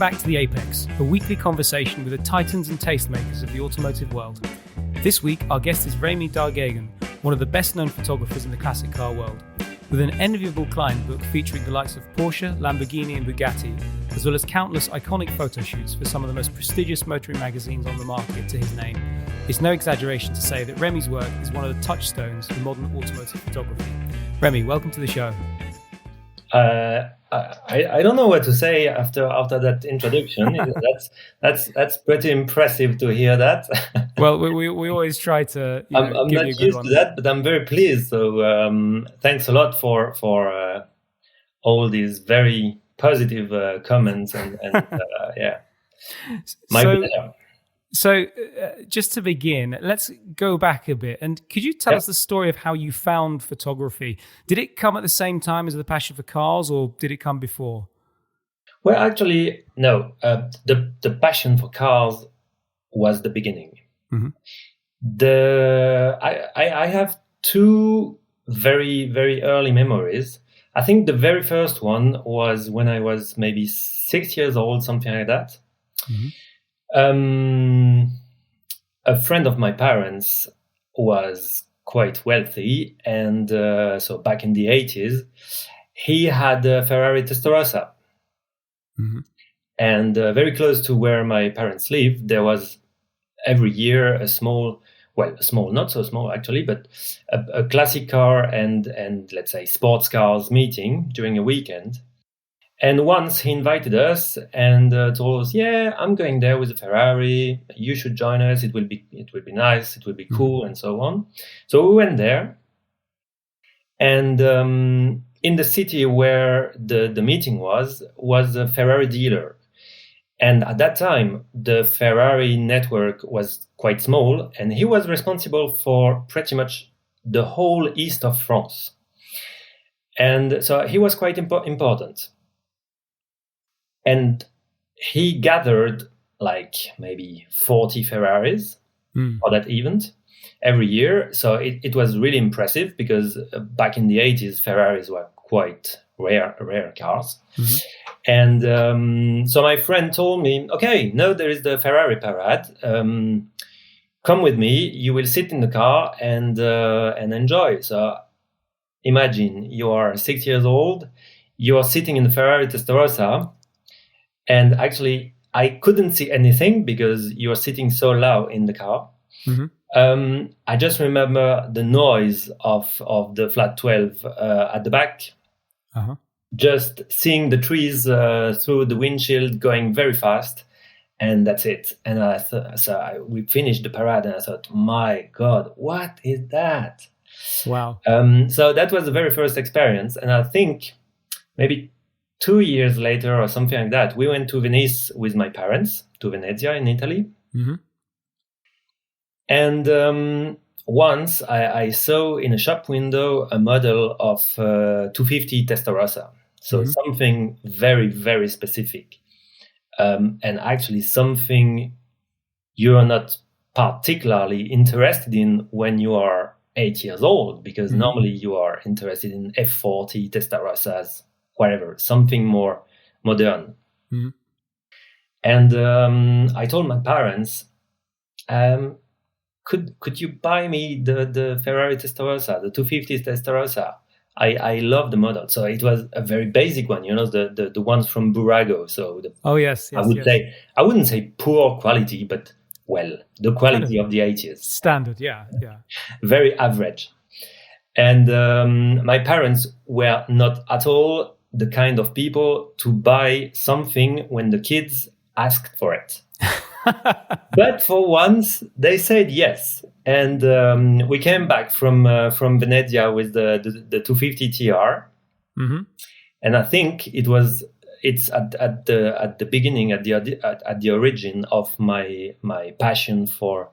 back to The Apex, a weekly conversation with the titans and tastemakers of the automotive world. This week, our guest is Rémi Dargegen, one of the best-known photographers in the classic car world, with an enviable client book featuring the likes of Porsche, Lamborghini and Bugatti, as well as countless iconic photo shoots for some of the most prestigious motoring magazines on the market to his name. It's no exaggeration to say that Rémi's work is one of the touchstones for modern automotive photography. Rémi, welcome to the show. I don't know what to say after that introduction. that's pretty impressive to hear that. Well, we always try to. I'm give not you a good used one. to that, but I'm very pleased. So thanks a lot for all these very positive comments and yeah, my pleasure. So just to begin, let's go back a bit. And could you tell us the story of how you found photography? Did it come at the same time as the passion for cars, or did it come before? Well, actually, no. The passion for cars was the beginning. Mm-hmm. I have two very, very early memories. I think the very first one was when I was maybe 6 years old, something like that. Mm-hmm. A friend of my parents was quite wealthy, and so back in the 80s, he had a Ferrari Testarossa. Mm-hmm. And very close to where my parents lived, there was every year a small, not so small actually, but a classic car and let's say sports cars meeting during a weekend. And once he invited us and told us, "Yeah, I'm going there with a Ferrari. You should join us. It will be nice. It will be cool," and so on. So we went there, and in the city where the meeting was a Ferrari dealer. And at that time, the Ferrari network was quite small, and he was responsible for pretty much the whole east of France. And so he was quite important. And he gathered like maybe 40 Ferraris for that event every year. So it was really impressive because back in the 80s, Ferraris were quite rare cars. Mm-hmm. And so my friend told me, "Okay, no, there is the Ferrari parade. Come with me. You will sit in the car and enjoy." So imagine you are 6 years old. You are sitting in the Ferrari Testarossa. And actually, I couldn't see anything because you were sitting so low in the car. Mm-hmm. I just remember the noise of the flat 12 at the back. Uh-huh. Just seeing the trees through the windshield going very fast. And that's it. And we finished the parade and I thought, my God, what is that? Wow. So that was the very first experience. And I think maybe 2 years later or something like that, we went to Venice with my parents, to Venezia in Italy. Mm-hmm. And once I saw in a shop window a model of 250 Testarossa. So something very, very specific. And actually something you're not particularly interested in when you are 8 years old, because normally you are interested in F40 Testarossas, whatever, something more modern. Mm-hmm. And I told my parents, could you buy me the Ferrari Testarossa, the 250 Testarossa? I love the model. So it was a very basic one, the ones from Burago. So yes. I wouldn't say poor quality, but the quality of the 80s. Standard, yeah. Very average. And my parents were not at all the kind of people to buy something when the kids asked for it. But for once, they said yes. And we came back from Venezia with the 250 TR. Mm-hmm. And I think it's at the beginning, at the origin of my passion for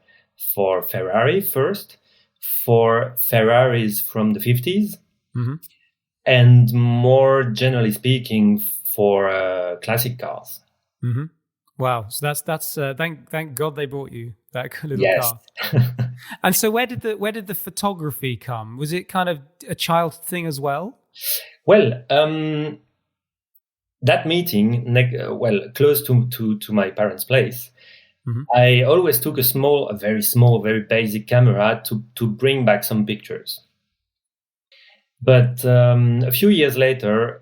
Ferrari first, for Ferraris from the 50s. Mm-hmm. And more generally speaking, for classic cars. Mm-hmm. Wow! So that's thank God they brought you that little car. And so where did the photography come? Was it kind of a child thing as well? Well, that meeting, close to my parents' place, I always took a very small, very basic camera to bring back some pictures. But a few years later,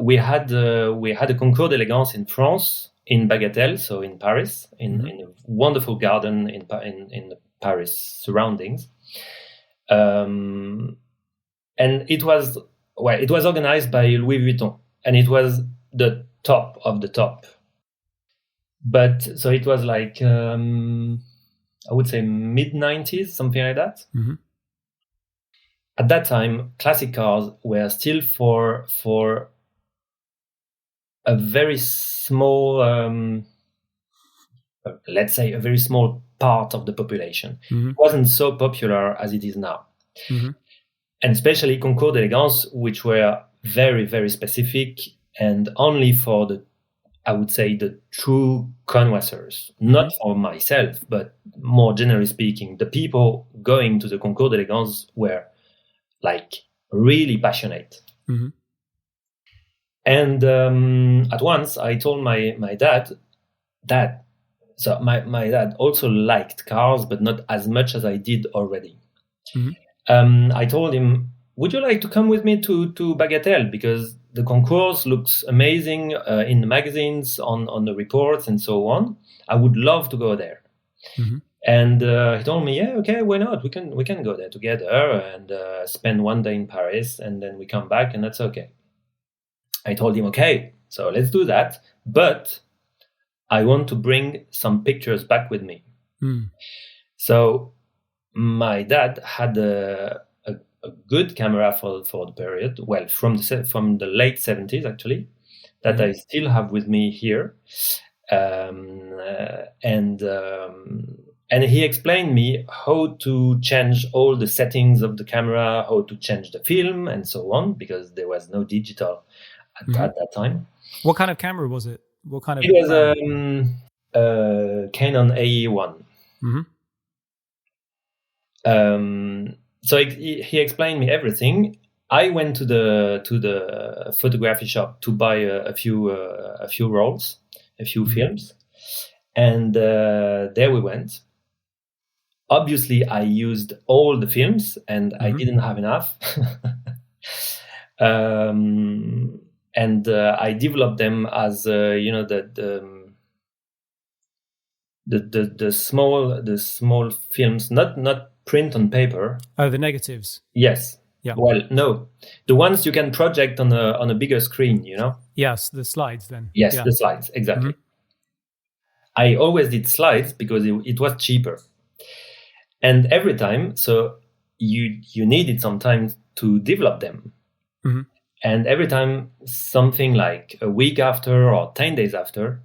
we had a concours d'élégance in France, in Bagatelle, so in Paris, in a wonderful garden in the Paris surroundings, and it was organized by Louis Vuitton, and it was the top of the top. But so it was like I would say mid-90s, something like that. At that time, classic cars were still for a very small, let's say, a very small part of the population. It wasn't so popular as it is now. And especially concours d'élégance, which were very, very specific and only for I would say, the true connoisseurs. Not for myself, but more generally speaking, the people going to the concours d'élégance were like really passionate. And at once I told my dad, so my dad also liked cars, but not as much as I did already. I told him, would you like to come with me to Bagatelle? Because the concours looks amazing in the magazines, on the reports and so on. I would love to go there. And he told me, yeah, okay, why not? We can go there together and spend one day in Paris, and then we come back, and that's okay. I told him, okay, so let's do that, but I want to bring some pictures back with me. So my dad had a good camera for the period, well, from the late 70s actually, that I still have with me here, and he explained me how to change all the settings of the camera, how to change the film, and so on, because there was no digital at that time. What kind of camera was it? What kind of? It was a Canon AE1. So he explained me everything. I went to the photography shop to buy a few rolls, a few films, and there we went. Obviously, I used all the films, and I didn't have enough. And I developed them as the small films, not print on paper. Oh, the negatives. Yes. Yeah. Well, no, the ones you can project on a bigger screen. Yes, the slides then. Yes, the slides, exactly. I always did slides because it was cheaper. And every time, so you needed some time to develop them. And every time, something like a week after or 10 days after,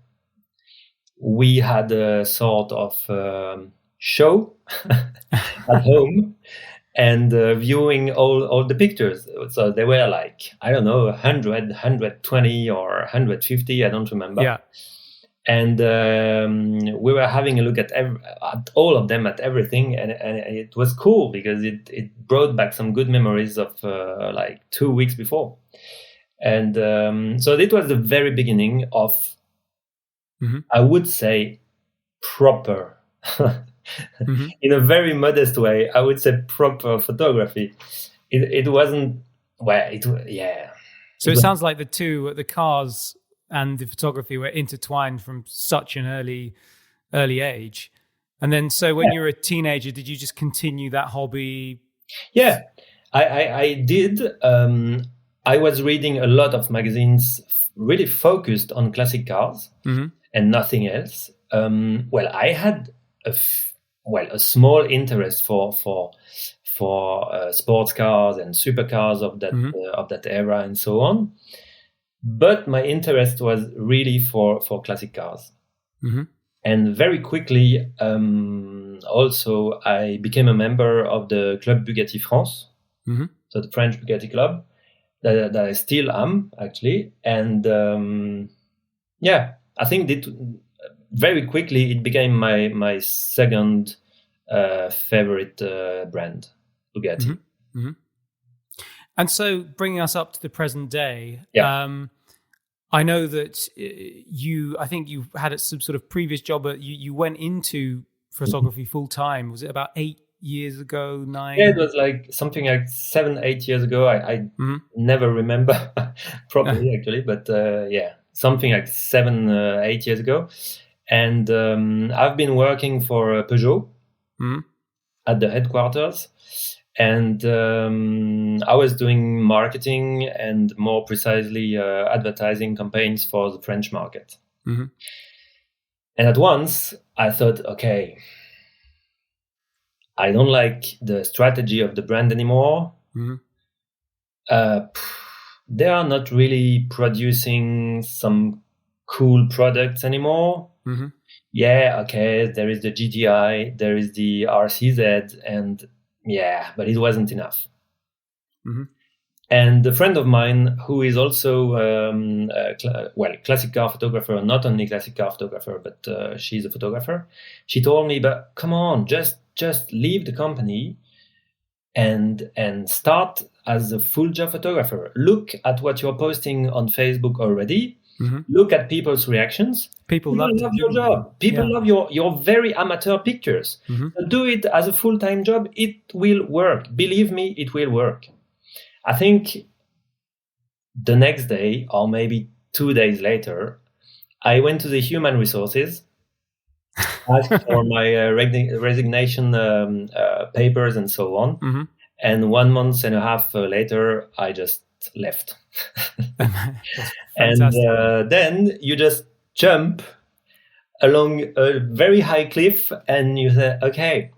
we had a sort of show at home and viewing all the pictures. So they were like, I don't know, 100, 120 or 150, I don't remember. Yeah. And we were having a look at all of them, at everything, and it was cool because it brought back some good memories of like 2 weeks before. And so it was the very beginning of, I would say, proper, in a very modest way, I would say proper photography. It wasn't, well, yeah. So it sounds like the cars and the photography were intertwined from such an early age. And then, so when you were a teenager, did you just continue that hobby? Yeah, I did. I was reading a lot of magazines really focused on classic cars and nothing else. Well, I had a small interest for sports cars and supercars of that era and so on. But my interest was really for classic cars. And very quickly, also, I became a member of the Club Bugatti France, so the French Bugatti Club, that I still am, actually. And I think that very quickly it became my second favorite brand, Bugatti. And so bringing us up to the present day, I know that I think you had some sort of previous job, you went into photography full time. Was it about 8 years ago, 9? Yeah, it was like something like 7, 8 years ago. I never remember properly actually, but something like 7, 8 years ago. And I've been working for Peugeot at the headquarters. And I was doing marketing and more precisely advertising campaigns for the French market. And at once I thought, okay, I don't like the strategy of the brand anymore. They are not really producing some cool products anymore. Yeah, okay, there is the GTI, there is the RCZ, and but it wasn't enough. And a friend of mine who is also classic car photographer, not only classic car photographer, but she's a photographer. She told me, but come on, just leave the company and start as a full job photographer. Look at what you're posting on Facebook already. Look at people's reactions. People love your job. People love your very amateur pictures. So do it as a full-time job. It will work. Believe me, it will work. I think the next day, or maybe 2 days later, I went to the human resources, asked for my resignation papers and so on. And 1 month and a half later, I just left. And then you just jump along a very high cliff and you say, okay,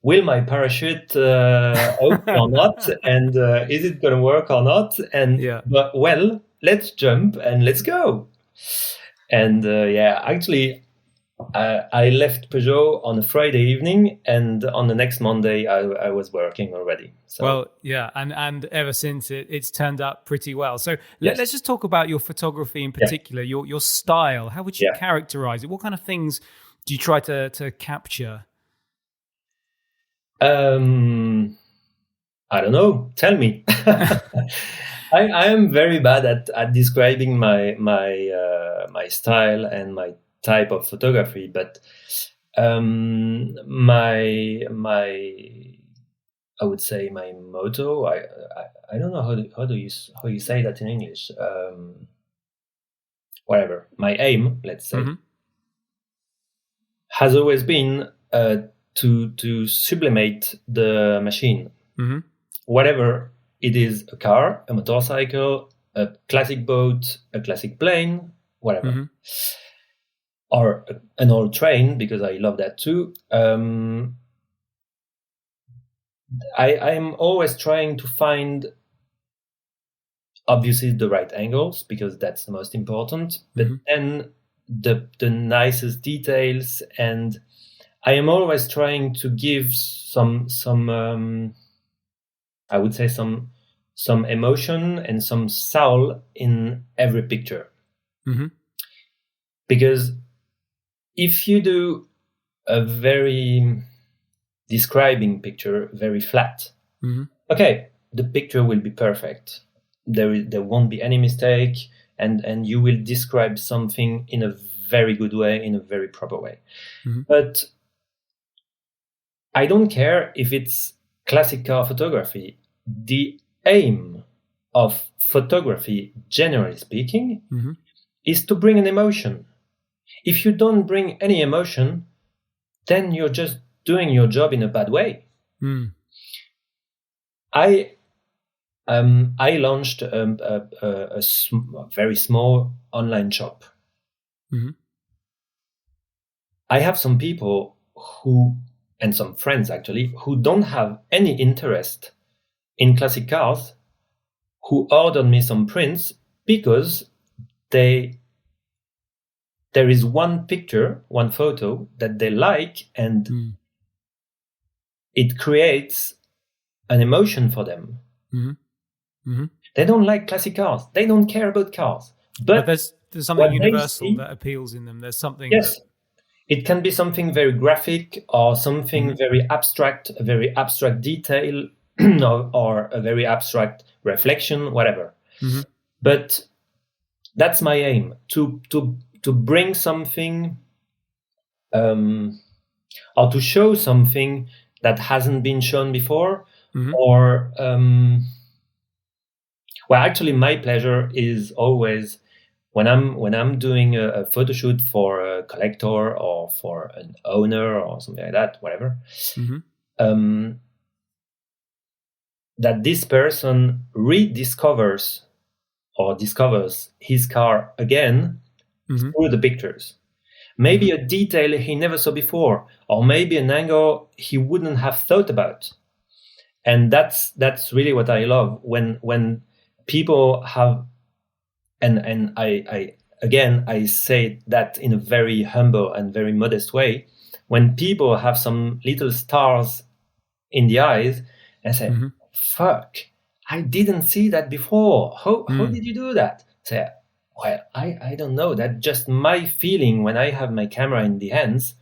will my parachute open or not? And is it going to work or not? And but well, let's jump and let's go. And actually, I left Peugeot on a Friday evening, and on the next Monday, I was working already. So. Well, yeah, and ever since it's turned out pretty well. So let's just talk about your photography in particular, your style. How would you characterize it? What kind of things do you try to capture? I don't know. Tell me. I am very bad at describing my style and my type of photography, but my I would say my motto. I don't know how you say that in English. Whatever. My aim, let's say, has always been to sublimate the machine. Whatever it is, a car, a motorcycle, a classic boat, a classic plane, whatever. Or an old train, because I love that too. I'm always trying to find, obviously, the right angles, because that's the most important, but then the nicest details, and I am always trying to give some I would say some emotion and some soul in every picture. Because if you do a very describing picture, very flat, okay, the picture will be perfect. There won't be any mistake, and you will describe something in a very good way, in a very proper way. But I don't care if it's classic car photography. The aim of photography, generally speaking, is to bring an emotion. If you don't bring any emotion, then you're just doing your job in a bad way. I launched a very small online shop. I have some people and some friends actually, who don't have any interest in classic cars, who ordered me some prints because there is one picture, one photo that they like, and it creates an emotion for them. They don't like classic cars. They don't care about cars. But there's something universal that appeals in them. There's something. Yes. It can be something very graphic or something very abstract, a very abstract detail. or a very abstract reflection, whatever. Mm-hmm. But that's my aim, to bring something, or to show something that hasn't been shown before. Mm-hmm. Or well, actually, my pleasure is always when I'm doing a photo shoot for a collector or for an owner or something like that, whatever. Mm-hmm. That this person rediscovers or discovers his car again Mm-hmm. through the pictures. Maybe a detail he never saw before, or maybe an angle he wouldn't have thought about. And that's really what I love when people have, and I say that in a very humble and very modest way, when people have some little stars in the eyes and say, Mm-hmm. fuck, I didn't see that before. How did you do that? Say, well, I don't know. That's just my feeling when I have my camera in the hands.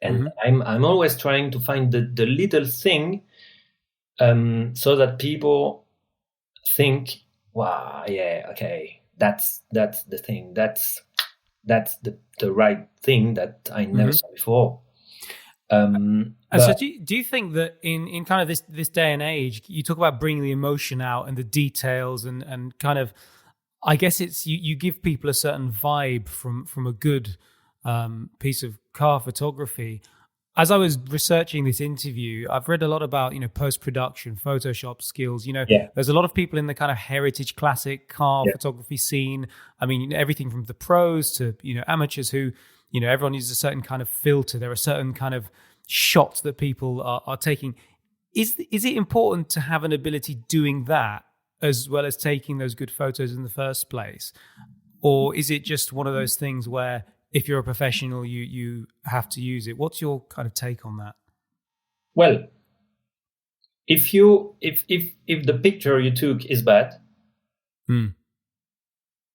And I'm always trying to find the little thing, so that people think, wow, yeah, okay, that's the thing. That's the right thing that I never saw before. And so do you think that in kind of this day and age, you talk about bringing the emotion out and the details and kind of, I guess it's you give people a certain vibe from a good piece of car photography. As I was researching this interview, I've read a lot about, post-production, Photoshop skills. There's a lot of people in the kind of heritage classic car photography scene. I mean, everything from the pros to, amateurs who, everyone uses a certain kind of filter. There are certain kind of shots that people are taking. Is it important to have an ability doing that as well as taking those good photos in the first place? Or is it just one of those things where if you're a professional, you have to use it? What's your kind of take on that? Well, if the picture you took is bad,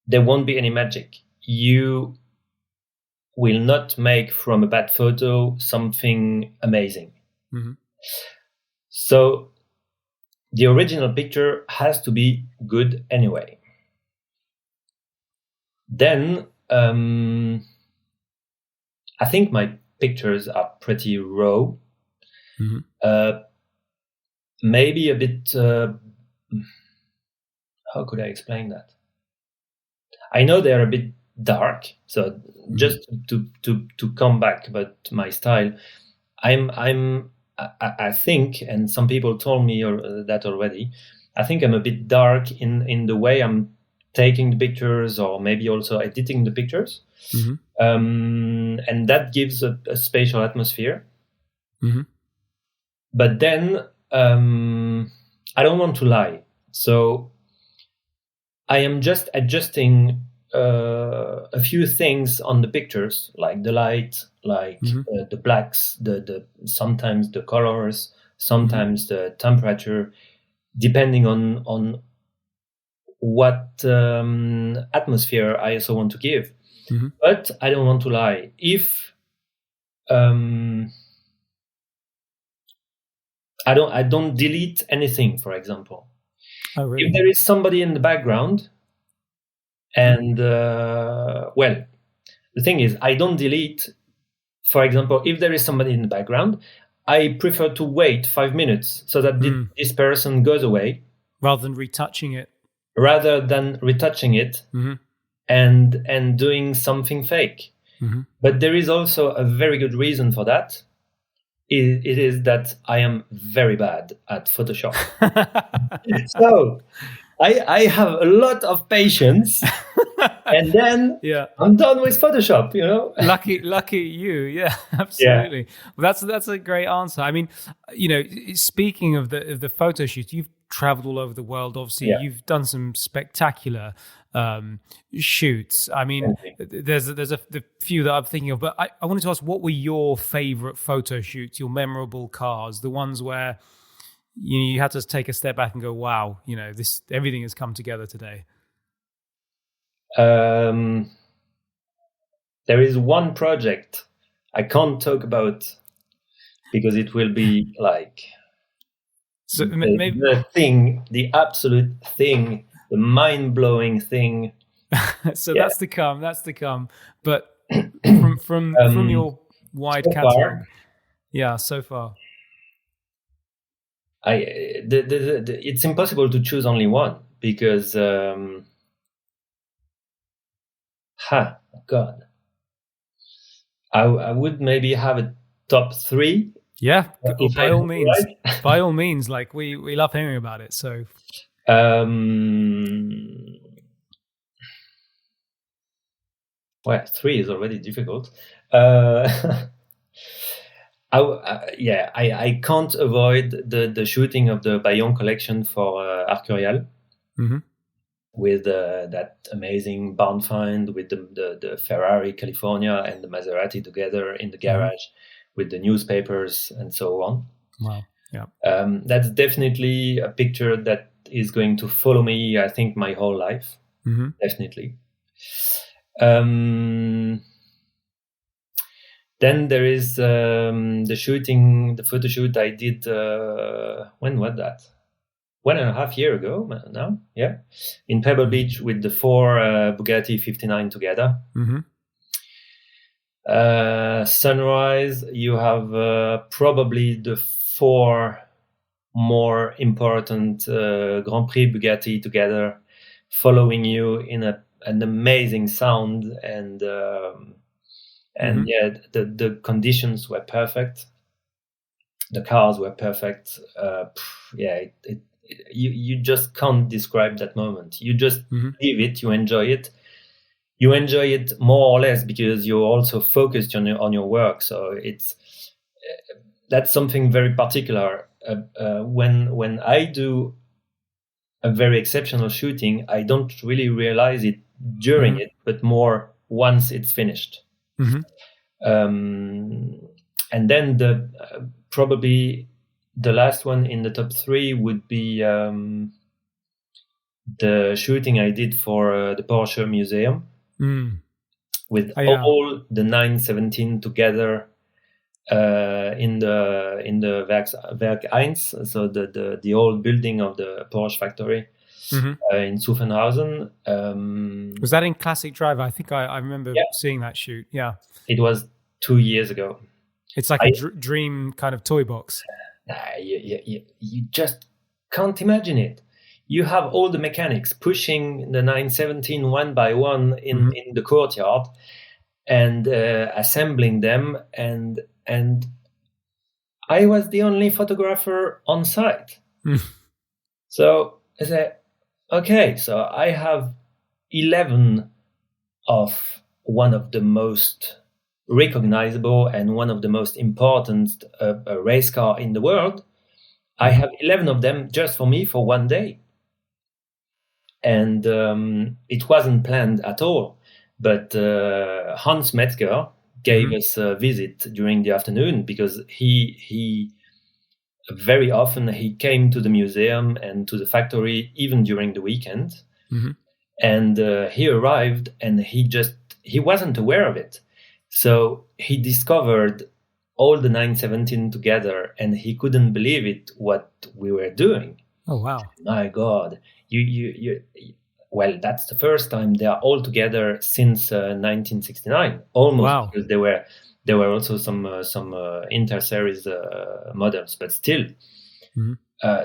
there won't be any magic. You will not make from a bad photo something amazing. Mm-hmm. So the original picture has to be good anyway. Then I think my pictures are pretty raw. Mm-hmm. Maybe a bit. How could I explain that? I know they're a bit dark. So just to come back about my style, I think, and some people told me that already. I think I'm a bit dark in the way I'm taking the pictures, or maybe also editing the pictures. Mm-hmm. And that gives a spatial atmosphere. Mm-hmm. But then I don't want to lie. So I am just adjusting a few things on the pictures, like the light, like the blacks, the sometimes the colors, sometimes the temperature, depending on what atmosphere I also want to give. Mm-hmm. But I don't want to lie. If I don't delete anything, for example. Oh, really? If there is somebody in the background, and well, the thing is, I don't delete. For example, if there is somebody in the background, I prefer to wait 5 minutes so that this person goes away, rather than retouching it. And doing something fake. Mm-hmm. But there is also a very good reason for that. It is that I am very bad at Photoshop. So I have a lot of patience, and then I'm done with Photoshop, Lucky you. Yeah, absolutely. Yeah. Well, that's a great answer. I mean, speaking of the photo shoots, you've traveled all over the world. Obviously, you've done some spectacular shoots. I mean, there's the few that I'm thinking of, but I wanted to ask, what were your favorite photo shoots, your memorable cars, the ones where you had to take a step back and go, wow, this everything has come together today? There is one project I can't talk about because it will be like So maybe the absolute thing, the mind-blowing thing. So that's to come. But from your wide so catalog, far, so far. It's impossible to choose only one because God, I would maybe have a top 3. Yeah, by all means. Right? By all means, like we love hearing about it. So well, 3 is already difficult. I can't avoid the shooting of the Bayon collection for Arcurial, with that amazing barn find with the Ferrari California and the Maserati together in the garage with the newspapers and so on. Wow, yeah. That's definitely a picture that is going to follow me, I think, my whole life. Definitely. Then there is the photo shoot I did, when was that? 1.5 years ago now, yeah, in Pebble Beach with the 4 Bugatti 59 together. Sunrise, you have probably the 4 more important Grand Prix Bugatti together, following you in an amazing sound, and the conditions were perfect. The cars were perfect. You just can't describe that moment. You just live it. You enjoy it. You enjoy it more or less because you're also focused on your work. So that's something very particular. When I do a very exceptional shooting, I don't really realize it during it, but more once it's finished. And then probably the last one in the top 3 would be the shooting I did for the Porsche Museum, with all the 917 together in the Werk 1, so the old building of the Porsche factory in Zuffenhausen. Was that in Classic Drive? I think I remember seeing that shoot. Yeah, it was 2 years ago. It's like a dream kind of toy box. You just can't imagine it. You have all the mechanics pushing the 917 one by one in the courtyard and assembling them, and I was the only photographer on site. So I said, okay, so I have 11 of one of the most recognizable and one of the most important race car in the world. I have 11 of them just for me for one day. And it wasn't planned at all. But Hans Metzger gave us a visit during the afternoon because he very often he came to the museum and to the factory even during the weekend. And he arrived and he wasn't aware of it. So he discovered all the 917 together and he couldn't believe it, what we were doing. Oh, wow. My God. Well, that's the first time they are all together since 1969, almost. Wow. Because there were also some inter-series models, but still.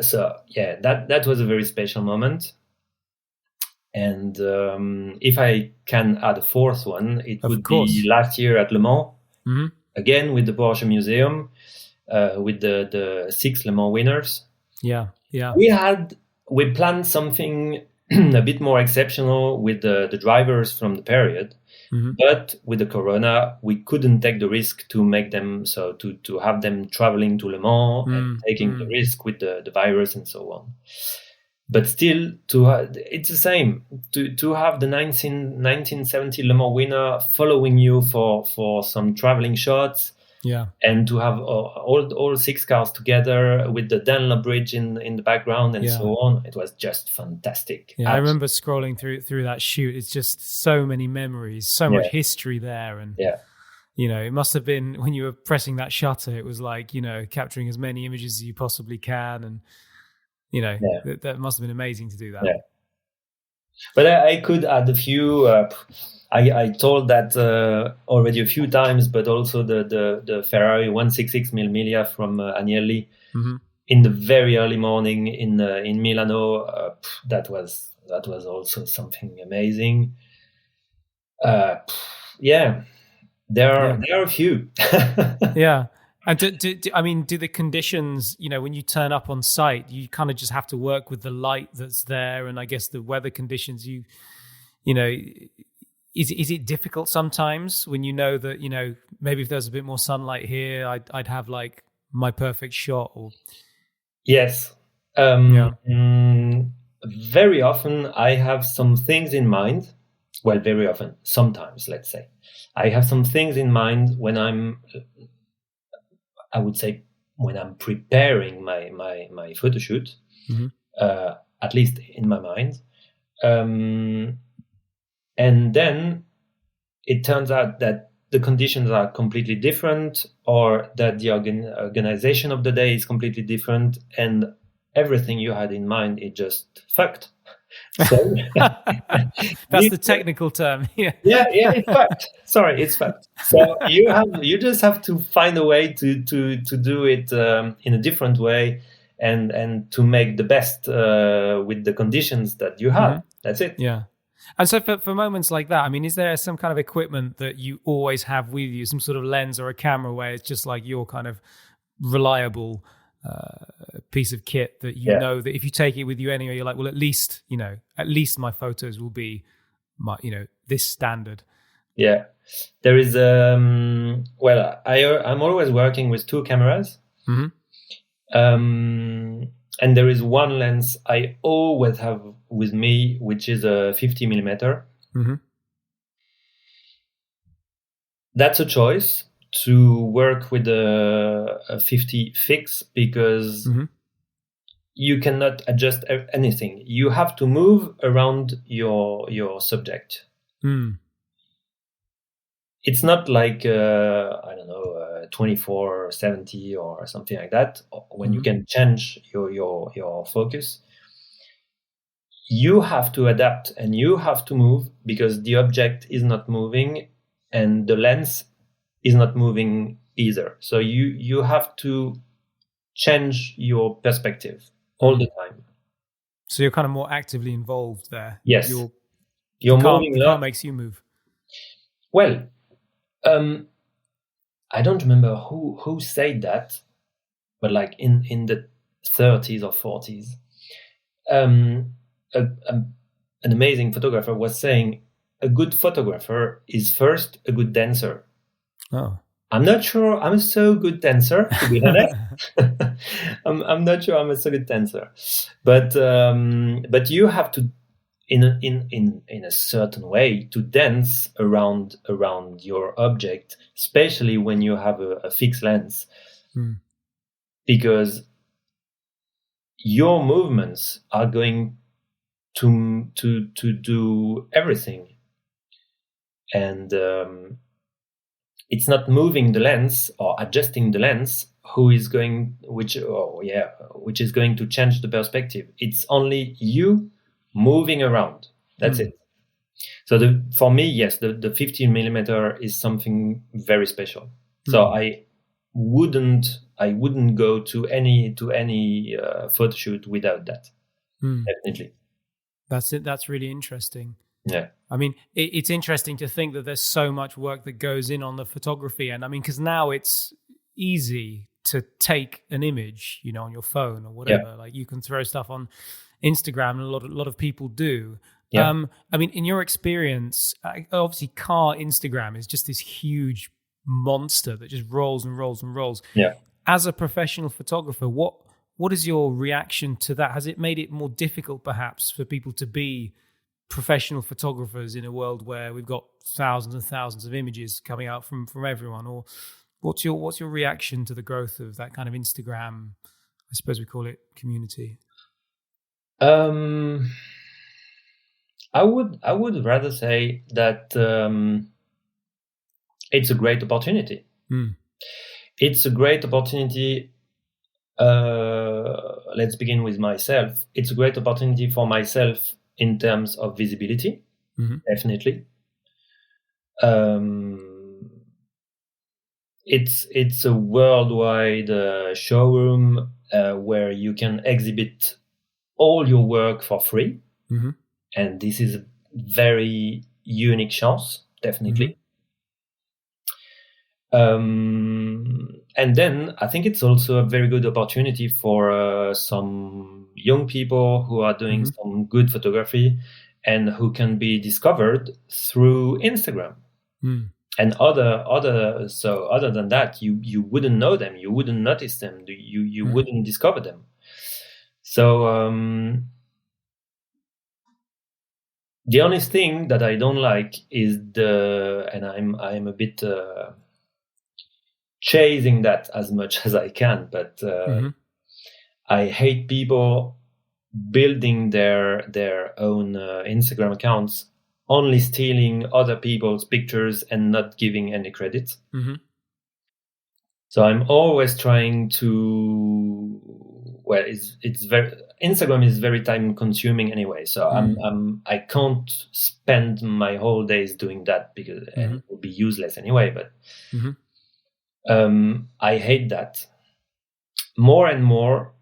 So yeah, that was a very special moment. And if I can add a 4th one, it would be last year at Le Mans, again with the Porsche Museum, with the 6 Le Mans winners. Yeah. We planned something a bit more exceptional with the drivers from the period, but with the Corona, we couldn't take the risk to make them to have them traveling to Le Mans and taking the risk with the virus and so on. But still, it's the same to have the 1970 Le Mans winner following you for some traveling shots. Yeah, and to have all 6 cars together with the Danler Bridge in the background and so on, it was just fantastic. Yeah, I remember scrolling through that shoot. It's just so many memories, so much history there, and it must have been when you were pressing that shutter. It was like capturing as many images as you possibly can, and That must have been amazing to do that. Yeah. But I could add a few. I told that already a few times, but also the Ferrari 166 Mille from Agnelli in the very early morning in Milano. That was also something amazing. Yeah, there are a few. Yeah. And do the conditions, when you turn up on site, you kind of just have to work with the light that's there, and I guess the weather conditions. Is it difficult sometimes when you know that maybe if there's a bit more sunlight here, I'd have like my perfect shot? Or yes, very often I have some things in mind. Well, very often, sometimes, let's say, I have some things in mind when I would say when I'm preparing my photo shoot, at least in my mind. And then it turns out that the conditions are completely different, or that the organization of the day is completely different, and everything you had in mind is just fucked. So, that's the technical term. Yeah, it's fucked. Sorry, it's fucked. So you just have to find a way to do it in a different way, and to make the best with the conditions that you have. That's it. Yeah. And so for moments like that, I mean, is there some kind of equipment that you always have with you, some sort of lens or a camera where it's just like your kind of reliable piece of kit that know that if you take it with you anyway, you're like, well, at least my photos will be my, this standard. Yeah, there is. Well, I'm always working with two cameras. And there is one lens I always have with me, which is a 50 millimeter. That's a choice to work with a 50 fix, because you cannot adjust anything. You have to move around your subject. It's not like, 24-70 or something like that, when you can change your focus. You have to adapt and you have to move, because the object is not moving and the lens is not moving either. So you have to change your perspective all the time. So you're kind of more actively involved there. Yes. You're moving. The car makes you move. Well, I don't remember who said that, but like in the 30s or 40s, an amazing photographer was saying a good photographer is first a good dancer. Oh. I'm not sure I'm a so good dancer, to be honest. I'm not sure I'm a so good dancer, but you have to, in a certain way, to dance around your object, especially when you have a fixed lens, because your movements are going to do everything, and it's not moving the lens or adjusting the lens which is going to change the perspective. It's only you moving around. That's it. So for me, yes, the 15 millimeter is something very special. So I wouldn't go to any photo shoot without that. Definitely. That's it. That's really interesting. Yeah. I mean, it's interesting to think that there's so much work that goes in on the photography end. I mean, because now it's easy to take an image, on your phone or whatever. Like you can throw stuff on Instagram, and a lot of people do. Yeah. I mean, in your experience, obviously, car Instagram is just this huge monster that just rolls and rolls and rolls. Yeah. As a professional photographer, what is your reaction to that? Has it made it more difficult, perhaps, for people to be professional photographers in a world where we've got thousands and thousands of images coming out from everyone? Or what's your reaction to the growth of that kind of Instagram, I suppose we call it, community? I would rather say that it's a great opportunity. It's a great opportunity Let's begin with myself. It's a great opportunity for myself in terms of visibility, definitely. It's a worldwide showroom where you can exhibit all your work for free, and this is a very unique chance, definitely. And then I think it's also a very good opportunity for some young people who are doing some good photography and who can be discovered through Instagram. And other than that, you wouldn't know them, you wouldn't notice them, you wouldn't discover them. So the only thing that I don't like is and I'm a bit chasing that as much as I can, but I hate people building their own Instagram accounts, only stealing other people's pictures and not giving any credit. So I'm always trying to. Well, Instagram is very time consuming anyway. So I can't spend my whole days doing that because and it would be useless anyway. But I hate that. More and more,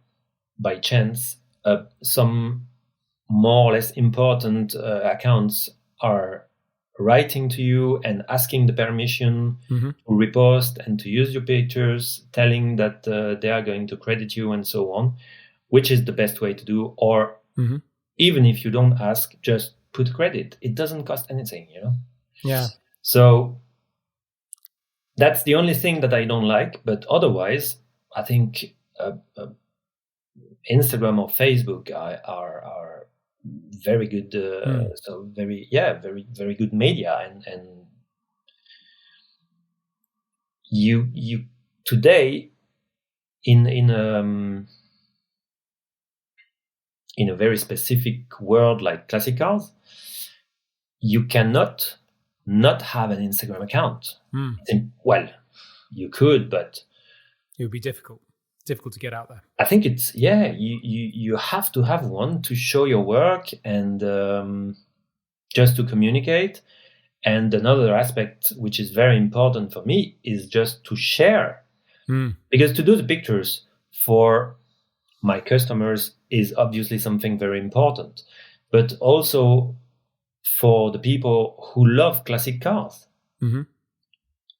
by chance, some more or less important accounts are writing to you and asking the permission to repost and to use your pictures, telling that they are going to credit you and so on, which is the best way to do. Or even if you don't ask, just put credit. It doesn't cost anything, Yeah. So that's the only thing that I don't like. But otherwise, I think Instagram or Facebook are very good. So very very good media, and you today in a very specific world like classic cars, you cannot not have an Instagram account. Well, you could, but it would be difficult to get out there. I think it's you have to have one to show your work and just to communicate. And another aspect which is very important for me is just to share, because to do the pictures for my customers is obviously something very important, but also for the people who love classic cars.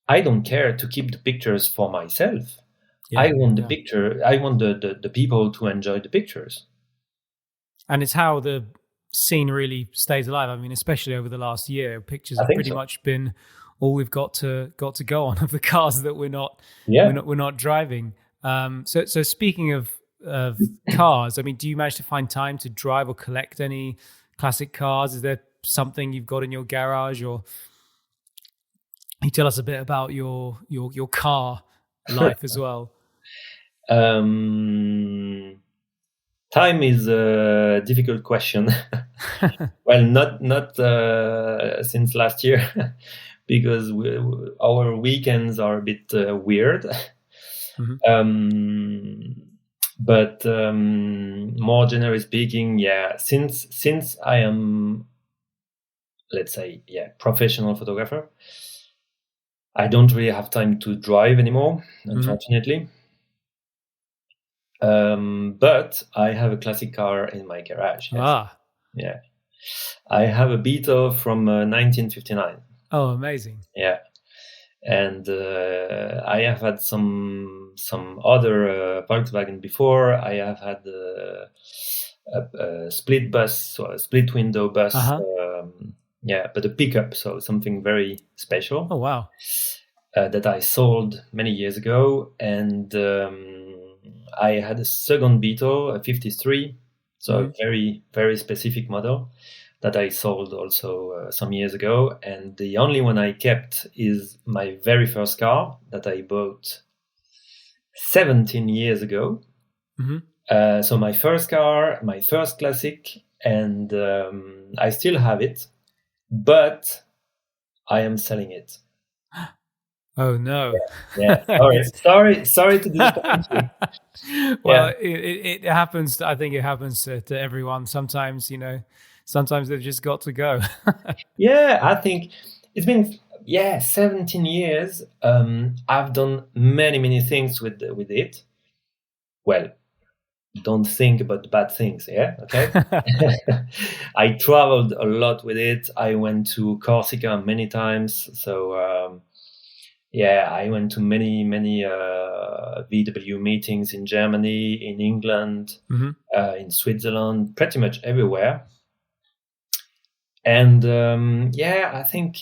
I don't care to keep the pictures for myself. I want the picture. I want the people to enjoy the pictures. And it's how the scene really stays alive. I mean, especially over the last year, pictures have pretty much been all we've got to go on of the cars that we're not driving. So speaking of cars, I mean, do you manage to find time to drive or collect any classic cars? Is there something you've got in your garage, or can you tell us a bit about your car life as well? Time is a difficult question. Well, not since last year, because our weekends are a bit weird. But more generally speaking, since I am, let's say, professional photographer, I don't really have time to drive anymore, unfortunately. But I have a classic car in my garage. Yes. Yeah. I have a Beetle from 1959. Oh, amazing. Yeah. And I have had some other Volkswagen before. I have had a split bus, so a split window bus. But a pickup, so something very special. Oh, wow. That I sold many years ago. And I had a second Beetle, a 53, so a very, very specific model that I sold also some years ago. And the only one I kept is my very first car that I bought 17 years ago. So my first car, my first classic, and I still have it, but I am selling it. Oh no. Yeah. Sorry to disappoint you. Well, Yeah. it happens. I think it happens to everyone. Sometimes, sometimes they've just got to go. Yeah, I think it's been 17 years. I've done many things with it. Well, don't think about the bad things, yeah? Okay. I traveled a lot with it. I went to Corsica many times. So I went to many VW meetings in Germany, in England, in Switzerland, pretty much everywhere. And I think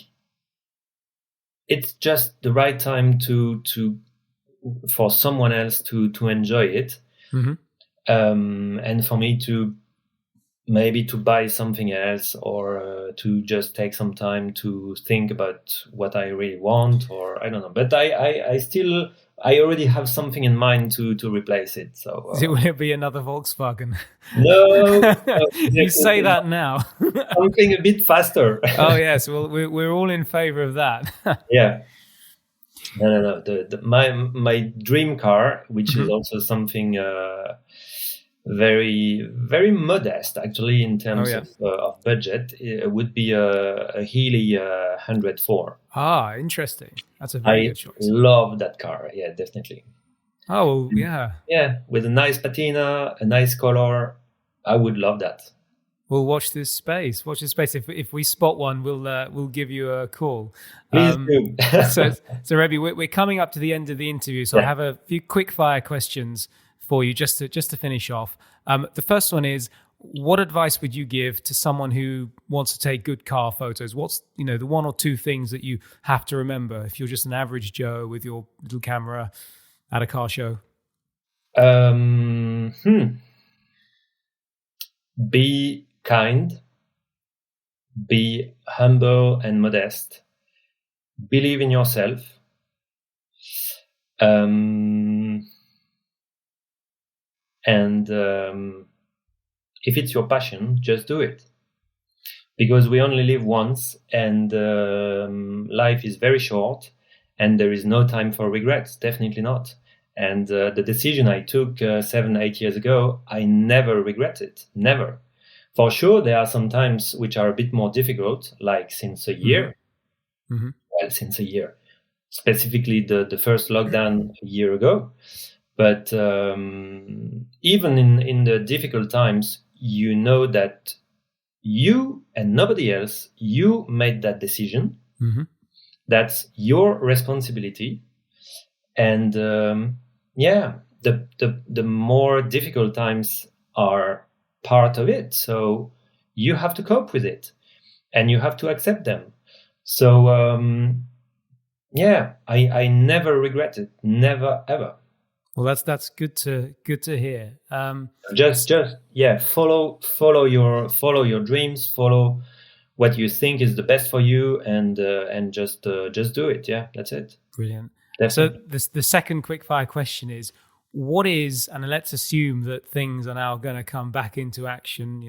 it's just the right time to for someone else to enjoy it, and for me to maybe to buy something else, or to just take some time to think about what I really want, or I don't know. But I already have something in mind to replace it. So Will it be another Volkswagen? No, you say that now. Something a bit faster. Oh yes, well we're all in favor of that. Yeah. No. My dream car, which is also something very very modest, actually, in terms of budget, would be a Healy 104. Ah, interesting. That's a very good choice. I love that car. Yeah, definitely. Oh yeah. Yeah, with a nice patina, a nice color. I would love that. We'll watch this space. Watch this space. If we spot one, we'll give you a call. Please do. so Remi, we're coming up to the end of the interview, so I have a few quick fire questions for you just to finish off. The first one is, what advice would you give to someone who wants to take good car photos? What's the one or two things that you have to remember if you're just an average Joe with your little camera at a car show? Be kind, be humble and modest, believe in yourself, and if it's your passion, just do it, because we only live once, and life is very short, and there is no time for regrets, definitely not. And the decision I took 7-8 years ago, I never regret it, never. For sure, there are some times which are a bit more difficult, like since a year. Well, since a year. Specifically, the first lockdown a year ago. But even in the difficult times, you know that you and nobody else, you made that decision. That's your responsibility. And the more difficult times are part of it, so you have to cope with it and you have to accept them. So I never regret it, never ever. Well, that's good to hear. Just follow your dreams, follow what you think is the best for you, and just do it. Yeah, that's it. Brilliant. Definitely. So the second quickfire question is, what is, and let's assume that things are now going to come back into action,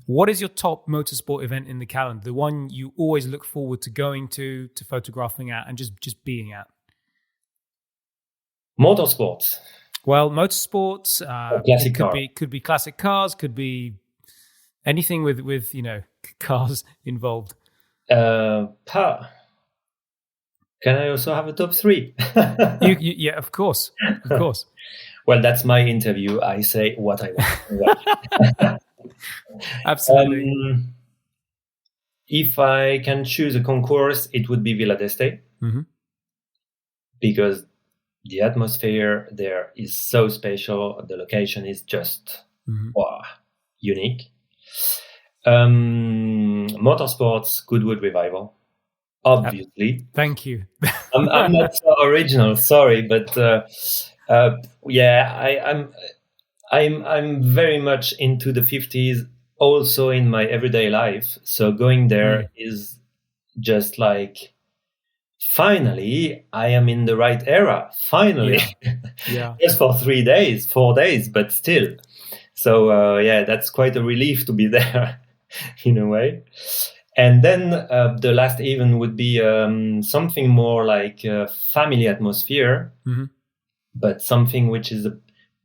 what is your top motorsport event in the calendar, the one you always look forward to going to photographing at, and just being at? Motorsports. Well, motorsports, classic could be classic cars, could be anything with cars involved. Can I also have a top 3? Yeah, of course. Well, that's my interview. I say what I want. Absolutely. If I can choose a concourse, it would be Villa d'Este, because the atmosphere there is so special. The location is just unique. Motorsports, Goodwood Revival. Obviously. Thank you. I'm not so original, sorry, but I'm very much into the 50s, also in my everyday life. So going there is just like, finally, I am in the right era. Finally, just for 4 days, but still. So that's quite a relief to be there, in a way. And then the last event would be something more like family atmosphere, but something which is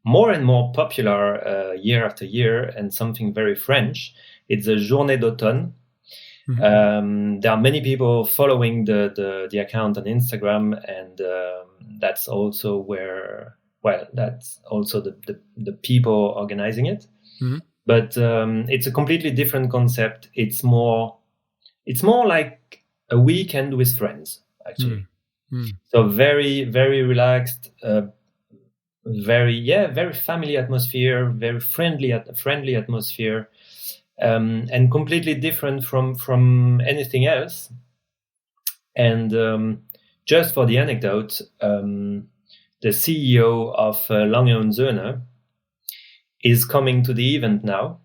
more and more popular year after year, and something very French. It's a Journée d'automne. There are many people following the account on Instagram, and that's also where, that's also the people organizing it. But it's a completely different concept. It's more like a weekend with friends, actually. So very, very relaxed, very family atmosphere, very friendly atmosphere, and completely different from anything else. And just for the anecdote, the CEO of Lange und Söhne is coming to the event now,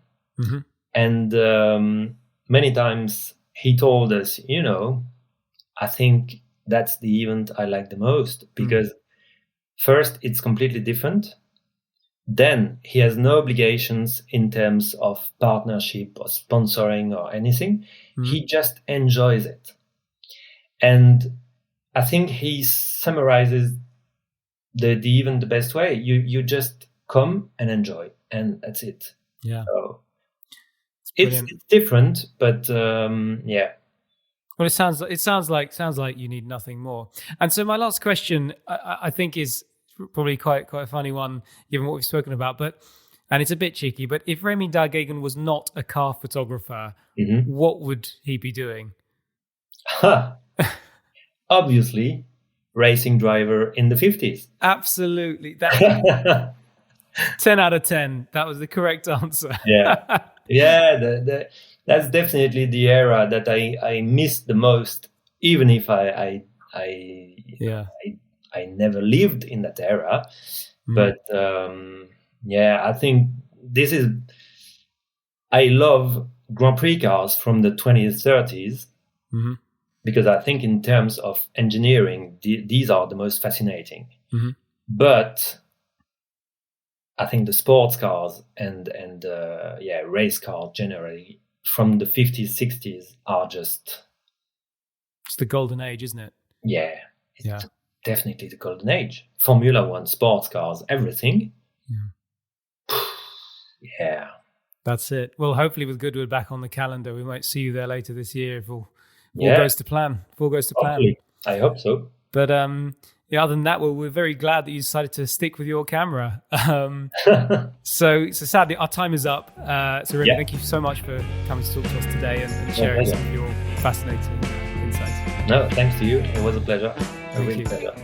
and many times he told us, I think that's the event I like the most, because first, it's completely different. Then he has no obligations in terms of partnership or sponsoring or anything. He just enjoys it. And I think he summarizes the event the best way. You just come and enjoy, and that's it. Yeah. So it's different, but yeah. Well, it sounds like you need nothing more. And so my last question, I think, is probably quite a funny one, given what we've spoken about. And it's a bit cheeky. But if Rémi Dargegen was not a car photographer, what would he be doing? Obviously, racing driver in the 50s. Absolutely. That 10 out of 10. That was the correct answer. Yeah. Yeah. That's definitely the era that I missed the most, even if I never lived in that era. But I think I love Grand Prix cars from the 20s, 30s, because I think in terms of engineering, these are the most fascinating. But I think the sports cars and race cars generally from the 50s, 60s are just... It's the golden age, isn't it? Yeah. It's definitely the golden age. Formula One, sports cars, everything. Yeah. That's it. Well, hopefully with Goodwood back on the calendar, we might see you there later this year if all goes to plan. Hopefully. I hope so. But other than that, we're very glad that you decided to stick with your camera. So sadly, our time is up. So Remi, thank you so much for coming to talk to us today and sharing some of your fascinating insights. No, thanks to you. It was a pleasure. A real pleasure.